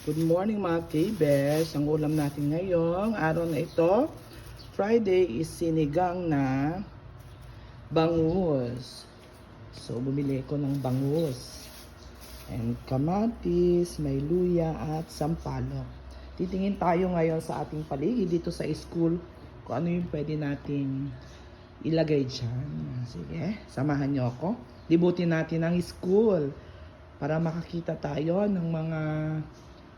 Good morning mga K-Bes. Ang ulam natin ngayong araw na ito, Friday, is sinigang na bangus. So, bumili ko ng bangus. And kamatis, may luya at sampalok. Titingin tayo ngayon sa ating paligid dito sa school kung ano yung pwede nating ilagay dyan. Sige, samahan nyo ako. Libutin natin ang school para makakita tayo ng mga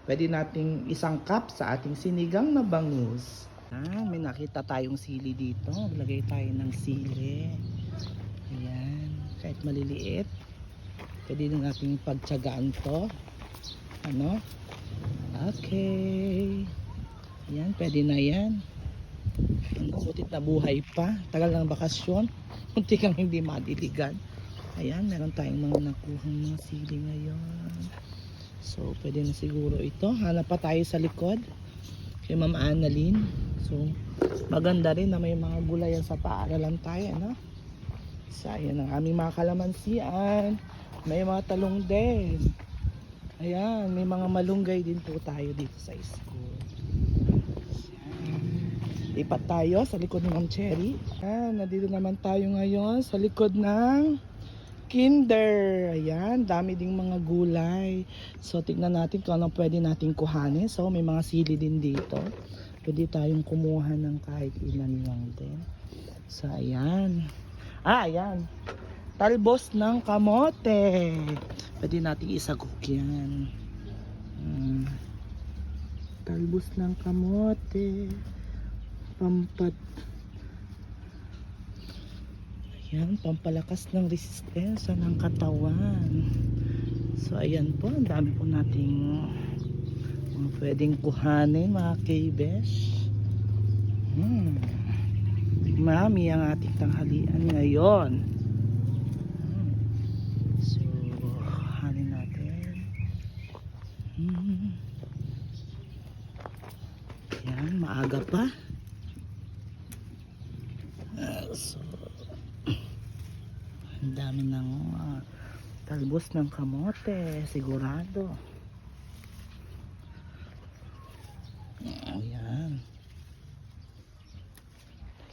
pwede nating isangkap sa ating sinigang na bangus. May nakita tayong sili dito. Lagay tayo ng sili. Ayan. Kahit maliliit. Pwede na nating pagtsagaan to. Ano? Okay. Ayan. Pwede na yan. Ang sutit na buhay pa. Tagal ng bakasyon. Munti kang hindi madiligan. Ayan. Meron tayong mga nakuhang mga sili ngayon. So, pwede na siguro ito. Hanap pa tayo sa likod kay Ma'am Annalyn. So, maganda rin na may mga gulayan sa paaralan tayo, no? So, ayan ang aming mga kalamansian. May mga talong din. Ayan, may mga malunggay din po tayo dito sa school. Lipat tayo sa likod ng Ma'am Cherry. Ayan, nandito naman tayo ngayon sa likod ng Kinder. Ayan, dami ding mga gulay. So, tignan natin kung anong pwede natin kuhanin. So, may mga sili din dito. Pwede tayong kumuha ng kahit ilan lang din. So, ayan. Ayan. Talbos ng kamote. Pwede natin isagok yan. Talbos ng kamote. Ayan, pampalakas ng resistensya ng katawan. So, ayan po. Ang dami po nating mga pwedeng kuhanin, mga K-Besh. Marami ang ating tanghalian ngayon. So, kuhanin natin. Ayan, maaga pa. So, ang dami ng talbos ng kamote, sigurado. Ayan.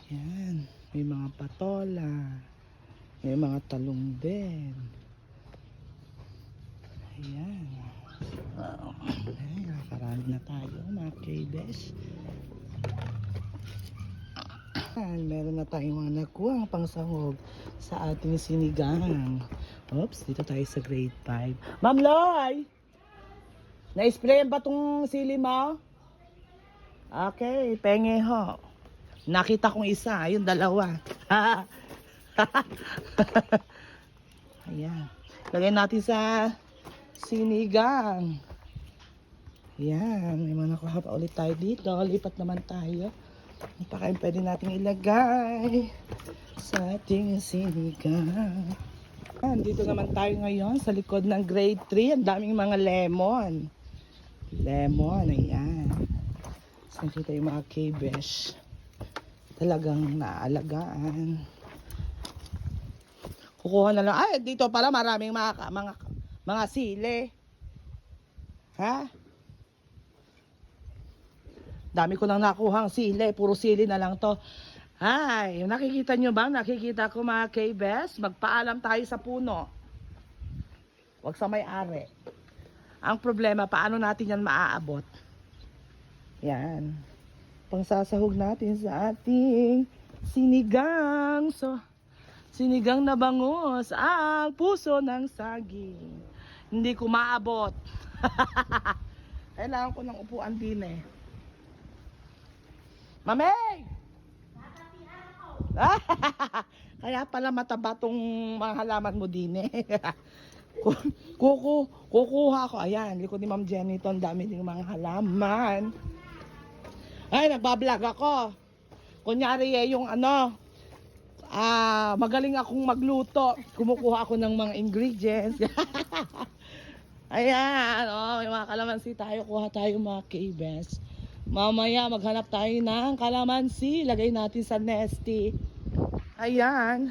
Ayan. May mga patola. May mga talong din. Ayan. Ayan. Nakarami na tayo, mga K-Besh. Meron na tayong mga nakuha pangsahog sa ating sinigang. Oops, dito tayo sa grade 5. Ma'am Loy! Na-sprayan ba itong sili mo? Okay, penge ho. Nakita kong isa, ayun dalawa. Ayan. Lagyan natin sa sinigang. Ayan, may mga nakuha pa ulit tayo dito. Lipat naman tayo. Ang pakain pwede natin ilagay sa ating sinigang. Dito naman tayo ngayon sa likod ng grade 3. Ang daming mga lemon. Lemon, ayan. So, nakita yung mga K-Besh. Talagang naalagaan. Kukuha na lang. Ay, dito pala maraming mga sili. Ha? Dami ko nang nakuhang sili. Puro sili na lang to. Ay, nakikita nyo ba? Nakikita ko mga K-Bes. Magpaalam tayo sa puno. Huwag sa may-ari. Ang problema, paano natin yan maaabot? Yan. Pangsasahog natin sa ating sinigang. So, sinigang na bangus. Ang puso ng saging. Hindi ko maabot. Kailangan ko ng upuan din eh. Mamay! Kaya pala mataba tong mga halaman mo din eh. Kukuha ko. Ayan, likod ni Ma'am Jenny to. Ang dami ng mga halaman. Ay, nagbablog ako. Kunyari yung magaling akong magluto. Kumukuha ako ng mga ingredients. Ayan, may mga kalamansi tayo. Kuha tayo mga K-Bes. Mamaya maghanap tayo ng kalamansi. Lagay natin sa nesty. Ayan.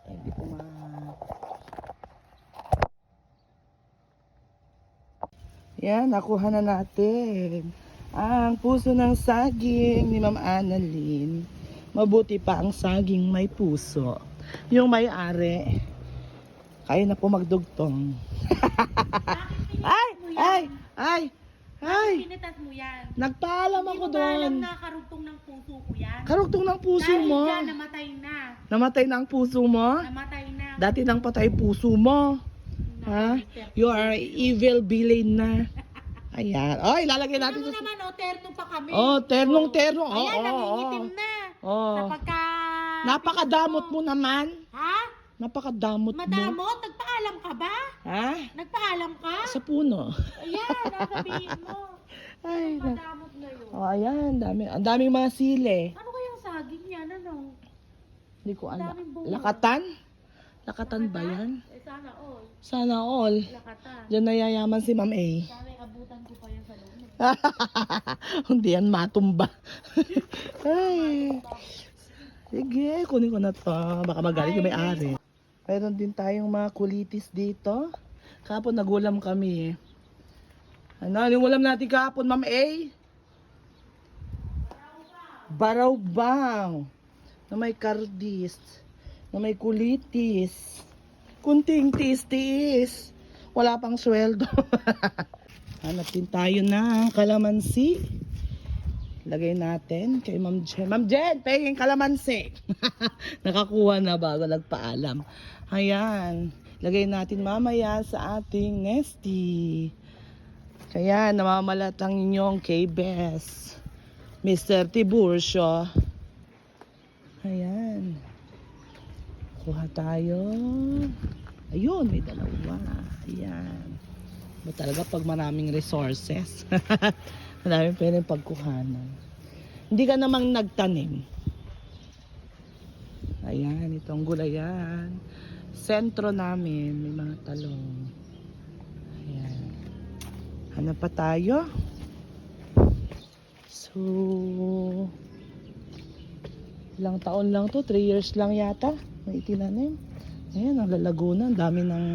Hindi ko Yan, nakuha na natin. Ang puso ng saging ni Ma'am Annalyn. Mabuti pa ang saging may puso. Yung may-ari, kaya na po magdugtong. Ay! Ay! Ay! Ay! Pinitas mo yan. Nagpaalam ako Hindi mo ba alam doon. na karugtong ng puso ko yan? Karugtong ng puso Dahil mo. dyan, namatay na. Namatay na ang puso mo. Namatay na. Dati nang patay puso mo. Ha? You are evil villain na. Ayan. Ay, lalagay Tingnan natin mo sa... naman, terno pa kami. Oh, ternong-terno. Oh, Ayan, oh, nangingitim oh. na. Oh. Napagka... Napakadamot mo naman. Ha? Napakadamot mo. Madamot? Nagpaalam ka ba? Ha? Nagpaalam ka? Sa puno. Ayan, nasabihin mo. Ay, na. Madamot na yun. Oh, ayan. Ang daming mga sili. Ano kayang saging yan? Ano? Hindi ko alam. Daming bunga. Lakatan? Lakatan ba yan? Eh, sana all. Sana all. Lakatan. Diyan nayayaman si Ma'am A. Sana abutan ko pa yan sa loob. Hindi yan matumba. Ay. Sige, kunin ko na to. Baka magaling yung may-ari. Meron din tayong mga kulitis dito. Kapon nagulam kami eh. Ano, yung ulam natin kahapon, Ma'am A? Baraw-bang. Na may kardis. Na may kulitis. Kunting tiis-tiis. Wala pang sweldo. Hanap din tayo ng kalamansi. Lagay natin kay Ma'am Jen. Ma'am Jen, pahingin kalamansi. Nakakuha na bago nagpaalam. Ayan. Lagay natin mamaya sa ating nesty. Kaya namamalat ang inyong K-Best. Mr. Tiburcio. Ayan. Kuha tayo. Ayun, may dalawa. Ayan. Ba talaga pag maraming resources. Maraming pwedeng pagkuhanan. Hindi ka namang nagtanim. Ayan, itong gulayan. Sentro namin, may mga talong. Ayan. Hanap pa tayo. So, ilang taon lang to? 3 years lang yata. May itinanim. Ayan, ang lalago na. Ang dami ng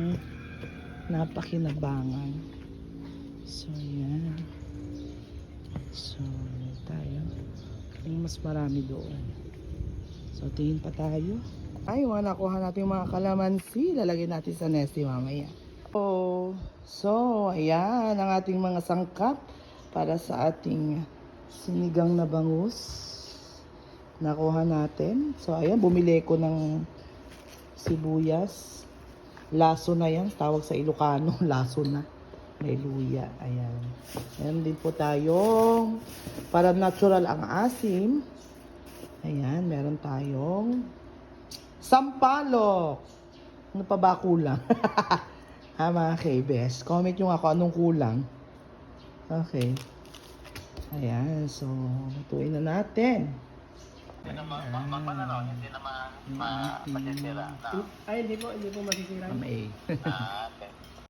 napakinabangan. So, ayan. So, tayo. Yung mas marami doon. So, tingin pa tayo. Ay, mga nakuha natin yung mga kalamansi. Lalagay natin sa nesty mamaya. So, ayan ang ating mga sangkap para sa ating sinigang na bangus. Nakuha natin. So, ayan, bumili ko ng sibuyas. Laso na yan. Tawag sa Ilocano, laso na. May luya. Ayan. Ayan din po tayong para natural ang asim. Ayan, meron tayong sampalok. Ano pa ba kulang? Ha, mga K-Best? Comment nyo ako anong kulang. Okay. Ayan, so lutuin na natin. Hindi naman, hindi naman masisira. Ay, hindi po masisira. Ma'am A. Okay.